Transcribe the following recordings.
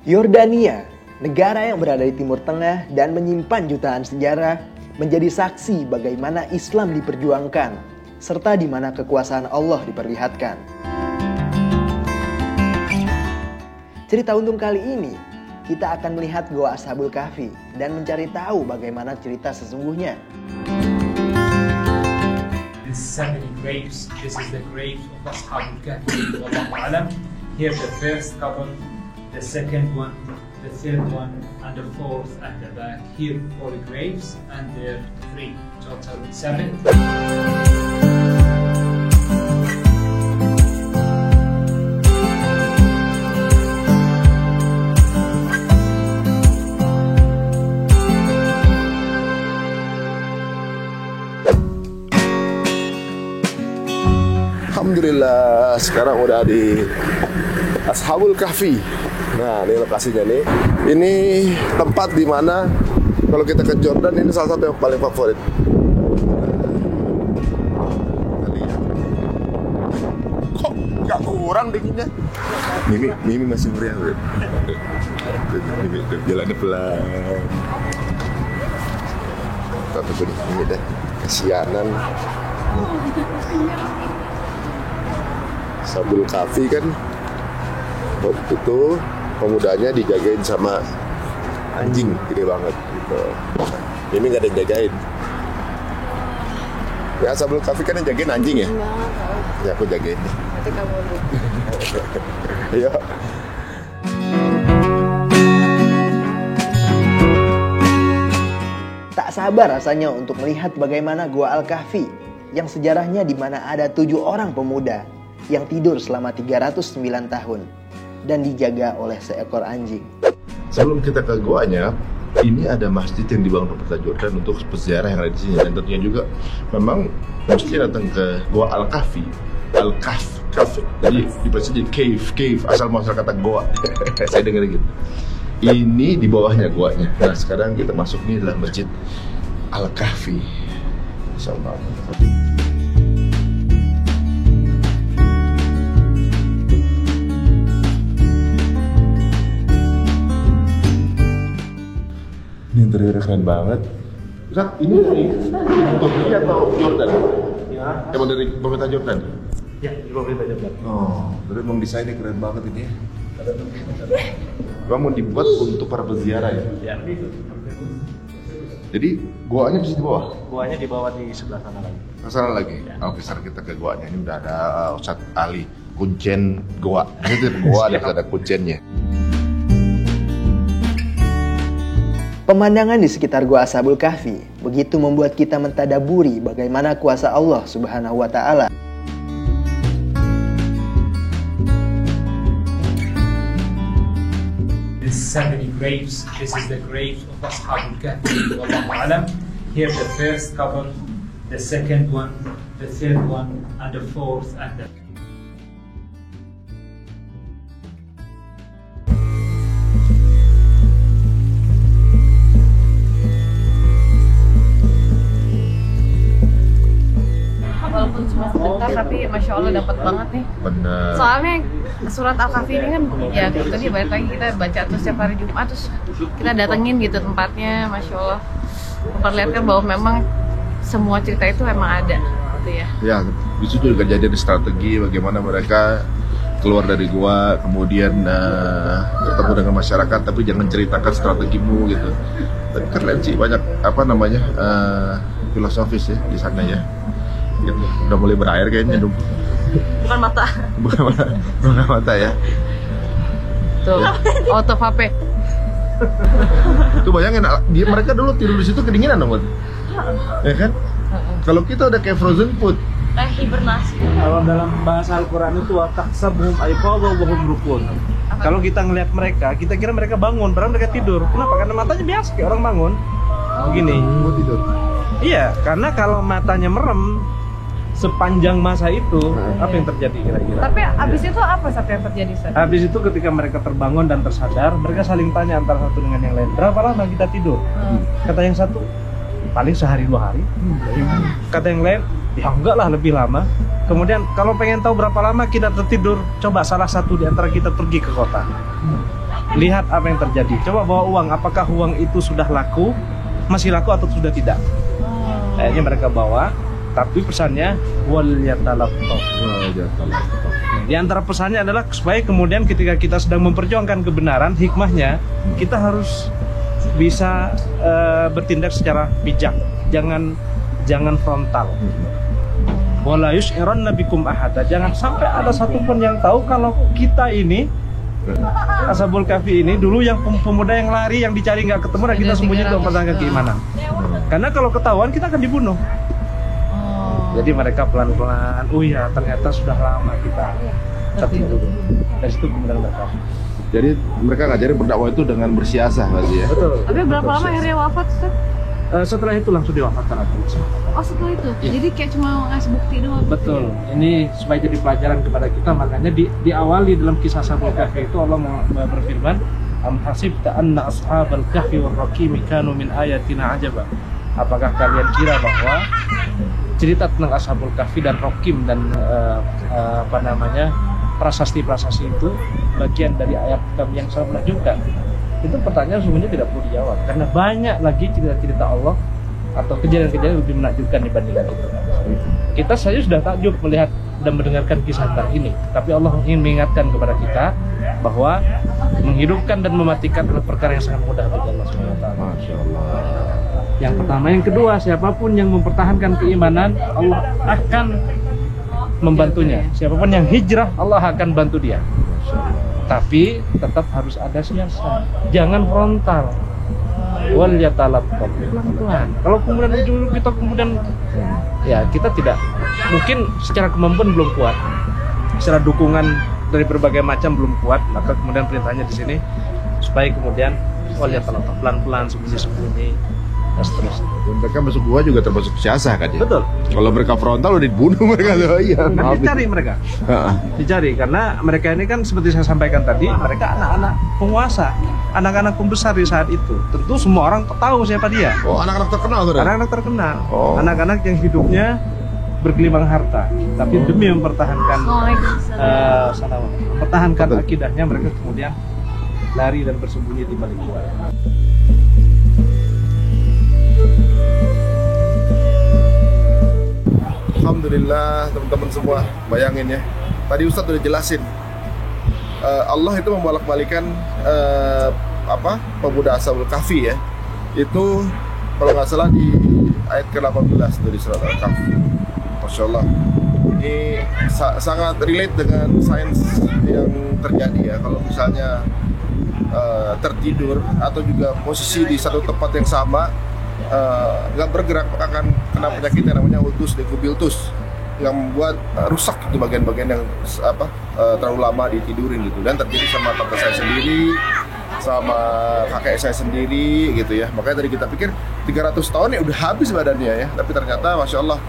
Yordania, negara yang berada di Timur Tengah dan menyimpan jutaan sejarah, menjadi saksi bagaimana Islam diperjuangkan, serta di mana kekuasaan Allah diperlihatkan. Cerita untung kali ini, kita akan melihat Goa Ashabul Kahfi dan mencari tahu bagaimana cerita sesungguhnya. These 70 graves, this is the graves of Ashabul Kahfi. Wallahu a'lam. Here the first couple, the second one, the third one, and the fourth at the back. Here 4 graves, and there 3, total 7. Alhamdulillah, sekarang udah di Ashabul Kahfi. Nah, ini lokasinya nih. Ini tempat di mana kalau kita ke Jordan ini salah satu yang paling favorit. Kok nggak kurang dinginnya? Mimi masih meriah, bro. Mimi jalannya pelan. Kita tunggu nih, Mimi deh. Kesianan. Ashabul Kahfi kan waktu itu pemudanya dijagain sama anjing gede banget gitu. Ini nggak ada yang jagain. Ya Ashabul Kahfi kan yang jagain anjing ya? Ya aku jagain. Nanti kamu Iya. Tak sabar rasanya untuk melihat bagaimana Goa Al-Kahfi yang sejarahnya di mana ada 7 orang pemuda yang tidur selama 309 tahun dan dijaga oleh seekor anjing. Sebelum kita ke goanya, ini ada masjid yang dibangun pemerintah Jordan untuk peziarah yang ada di sini, dan tentunya juga memang mesti datang ke Goa Al-Kahfi. Al-Kahf. Jadi dibaca jadi cave, asal muasal kata goa. Saya dengar gitu. Ini di bawahnya goanya. Nah, sekarang kita masuk, ini adalah Masjid Al-Kahfi. Insyaallah. Ini interiornya keren banget. Ustaz, ini dari Turki atau Jordan? Ya. Emang dari pemerintah Jordan? Ya, di pemerintah Jordan. Oh, jadi emang desainnya keren banget ini ya. Memang mau dibuat untuk para peziarah ya? Ya. Jadi, goanya bisa di bawah? Goanya dibawa di sebelah sana lagi. Ke sana lagi? Ya. Oke, sekarang kita ke goanya. Ini udah ada Ustaz Ali, kuncen goa. Itu goa ada kuncennya. Pemandangan di sekitar Goa Ashabul Kahfi begitu membuat kita mentadaburi bagaimana kuasa Allah Subhanahu wa Ta'ala. These 70 graves, this is the graves of Ashabul Kahfi. Wallahu a'lam. Here the first couple, the second one, the third one, and the fourth at the walaupun cuma sebentar tapi Masya Allah dapat banget nih. Bener. Soalnya surat Al-Kahfi ini kan ya tadi balik lagi kita baca terus setiap hari Jumat, terus kita datengin gitu tempatnya. Masya Allah memperlihatkan bahwa memang semua cerita itu emang ada gitu ya. Ya, di situ juga jadi strategi bagaimana mereka keluar dari gua, kemudian bertemu dengan masyarakat, tapi jangan ceritakan strategimu gitu. Tapi keren sih, banyak filosofis ya di sana ya. Gitu. Udah mulai berair kayaknya dong. Bukan mata. Bukan mata ya. Tuh, auto vape. Tuh bayangin, mereka dulu tidur di situ kedinginan dong, ya kan? Kalau kita udah kayak frozen food. Hibernasi. Kalau dalam bahasa Al-Quran itu taksabhum ayqadha wa hum rukun. Kalau kita ngelihat mereka, kita kira mereka bangun, padahal mereka tidur. Kenapa? Karena matanya biasa kayak orang bangun. Begini. Mau tidur. Iya, karena kalau matanya merem sepanjang masa itu, apa yang terjadi kira-kira? Tapi abis itu apa Sat yang terjadi Sat? Habis itu ketika mereka terbangun dan tersadar, mereka saling tanya antara satu dengan yang lain, berapa lama kita tidur? Kata yang satu, paling sehari 2 hari. Kata yang lain, ya enggak lah, lebih lama. Kemudian kalau pengen tahu berapa lama kita tertidur, coba salah satu di antara kita pergi ke kota. lihat apa yang terjadi. Coba bawa uang, apakah uang itu sudah laku, masih laku atau sudah tidak. Akhirnya mereka bawa, tapi pesannya wal yatalattaf. Di antara pesannya adalah supaya kemudian ketika kita sedang memperjuangkan kebenaran, hikmahnya kita harus bisa bertindak secara bijak, jangan frontal. Wala yush'iranna bikum ahada. Jangan sampai ada satupun yang tahu kalau kita ini Ashabul Kahfi ini dulu yang pemuda yang lari, yang dicari nggak ketemu, dan kita sembunyi di mempertahankan keimanan. Karena kalau ketahuan kita akan dibunuh. Jadi mereka pelan-pelan, oh ya ternyata sudah lama kita tertidur. Dari situ kemudian mereka. Jadi mereka ngajarin berdakwah itu dengan bersiasah berarti ya. Betul. Tapi berapa lama akhirnya wafat, Ustaz? Setelah itu langsung diwafatkan Abu. Oh, setelah itu? Iya. Jadi kayak cuma ngasih bukti doang? Betul. Ini supaya jadi pelajaran kepada kita, makanya diawali dalam kisah Ashabul Kahfi itu Allah berfirman, am hasibta anna ashabal kahfi war raqim kanu min ayatina ajaba. Apakah kalian kira bahwa cerita tentang Ashabul Kahfi dan Rokim dan prasasti-prasasti itu bagian dari ayat kami yang sangat menakjubkan? Itu pertanyaan sebenarnya tidak perlu dijawab, karena banyak lagi cerita-cerita Allah atau kejadian-kejadian lebih menakjubkan dibandingkan itu. Kita saja sudah takjub melihat dan mendengarkan kisah tentang ini, tapi Allah ingin mengingatkan kepada kita bahwa menghidupkan dan mematikan adalah perkara yang sangat mudah bagi Allah SWT. Masya Allah. Yang pertama, yang kedua, siapapun yang mempertahankan keimanan, Allah akan membantunya. Siapapun yang hijrah, Allah akan bantu dia. Tapi tetap harus ada siasat, jangan frontal. Wal yatalattaf, pelan-pelan. Kalau kemudian ujung kita kemudian ya kita tidak, mungkin secara kemampuan belum kuat, secara dukungan dari berbagai macam belum kuat, maka kemudian perintahnya di sini supaya kemudian wal yatalattaf, pelan-pelan, sembunyi-sembunyi, dan seterusnya. Mereka masuk gua juga termasuk siasah kan ya? Betul. Kalau mereka frontal udah dibunuh mereka loh. Iya. Kan dicari mereka. Dicari karena mereka ini kan seperti saya sampaikan tadi, mereka anak-anak penguasa, anak-anak pembesar di saat itu. Tentu semua orang tahu siapa dia. Oh, anak-anak terkenal tuh. Anak-anak terkenal. Oh. Anak-anak yang hidupnya bergelimang harta, tapi demi mempertahankan mempertahankan akidahnya, mereka kemudian lari dan bersembunyi di balik gua. Alhamdulillah teman-teman semua, bayangin ya. Tadi Ustadz udah jelasin. Allah itu membolak-balikan pemuda Ashabul Kahfi ya. Itu kalau nggak salah di ayat ke-18 dari surat Al-Kahfi. Masya Allah. Ini sangat relate dengan sains yang terjadi ya. Kalau misalnya tertidur atau juga posisi di satu tempat yang sama, nggak bergerak, akan kena penyakit yang namanya ultus decubiltus, yang membuat rusak itu bagian-bagian yang terlalu lama ditidurin gitu. Dan terjadi sama tante saya sendiri, sama kakek saya sendiri gitu ya. Makanya tadi kita pikir 300 tahun ya udah habis badannya ya, tapi ternyata Masya Allah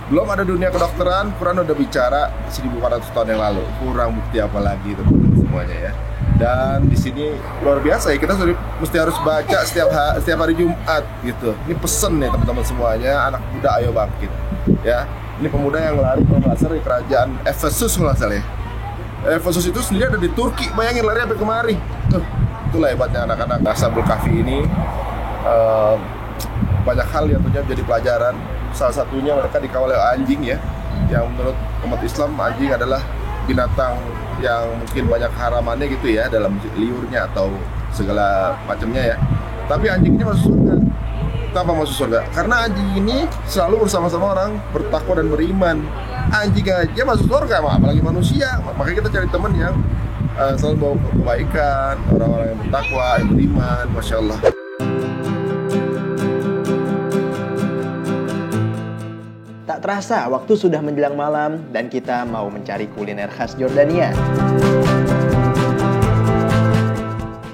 belum ada dunia kedokteran, Quran udah bicara 1400 tahun yang lalu. Kurang bukti apa lagi teman-teman semuanya ya. Dan di sini luar biasa ya, kita mesti harus baca setiap hari Jumat gitu. Ini pesen nih teman-teman semuanya, anak muda ayo bangkit ya. Ini pemuda yang lari kalau nggak salah di kerajaan Efesus kalau nggak salah ya. Efesus itu sendiri ada di Turki, bayangin lari sampai kemari. Itulah hebatnya anak-anak Ashabul Kahfi ini. Banyak hal yang tentunya menjadi pelajaran. Salah satunya mereka dikawal oleh anjing ya, yang menurut umat Islam anjing adalah binatang yang mungkin banyak haramannya gitu ya, dalam liurnya atau segala macamnya ya. Tapi anjing ini masuk surga. Kenapa masuk surga? Karena anjing ini selalu bersama-sama orang bertakwa dan beriman. Anjing aja masuk surga, apalagi manusia. Makanya kita cari teman yang selalu bawa kebaikan, orang-orang yang bertakwa, yang beriman. Masya Allah. Tak terasa waktu sudah menjelang malam dan kita mau mencari kuliner khas Jordania.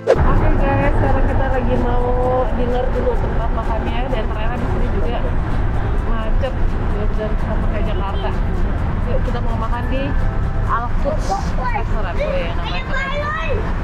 Oke guys, sekarang kita lagi mau dinner dulu tempat makannya, dan ternyata di sini juga macet bener sama kayak Jakarta. Yuk kita mau makan di Al-Quds restoran, namanya keren.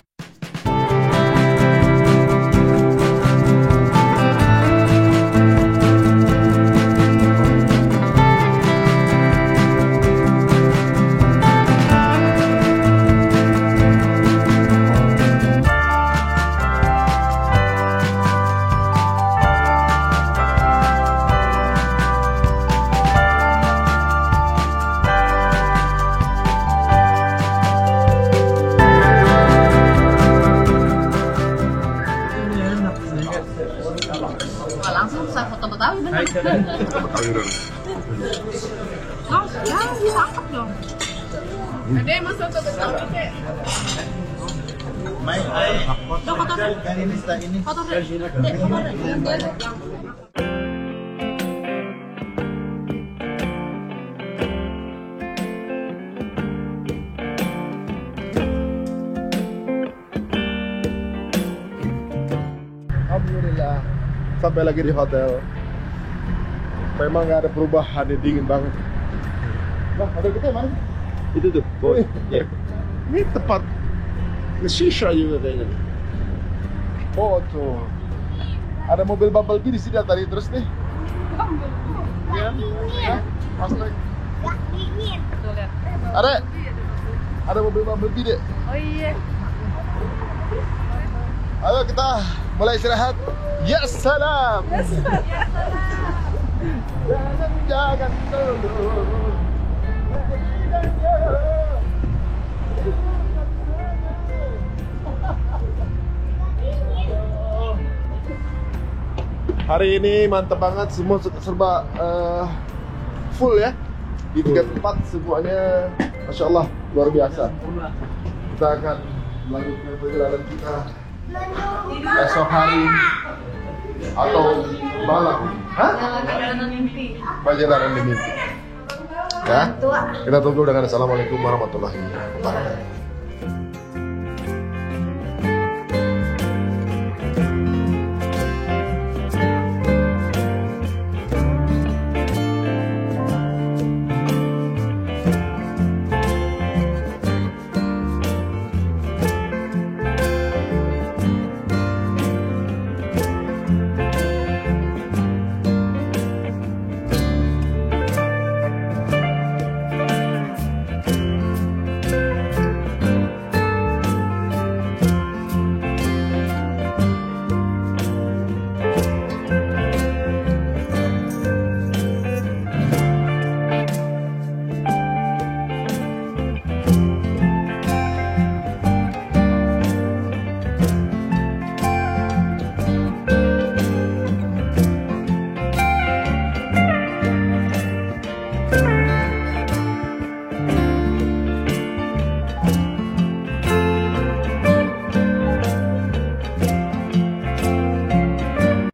Oh, jangan ditangkap dong. Ada yang masuk ke dalam deh. Udah kotor deh. Kotor deh. Dek, kotor deh. Alhamdulillah sampai lagi di hotel. Memang nggak ada perubahan, dingin banget. Nah, hotel kita mana? Itu tuh, boy. Yeah. Ini tempat nge-shisha juga kayaknya. Oh tuh, ada mobil Bumblebee di sini tadi terus nih. Iya, ya, Mas Lek. Tuh lihat. Ada mobil Bumblebee deh. Oh iya. Ayo kita mulai istirahat. Ya salam. Jangan dulu. Hari ini mantep banget, semua serba full ya. Di tingkat 4 semuanya, Masya Allah, luar biasa. Kita akan melanjutkan perjalanan kita esok hari atau malam. Hah? Perjalanan mimpi. Perjalanan di mimpi. Ya, kita tunggu dengan assalamualaikum warahmatullahi wabarakatuh.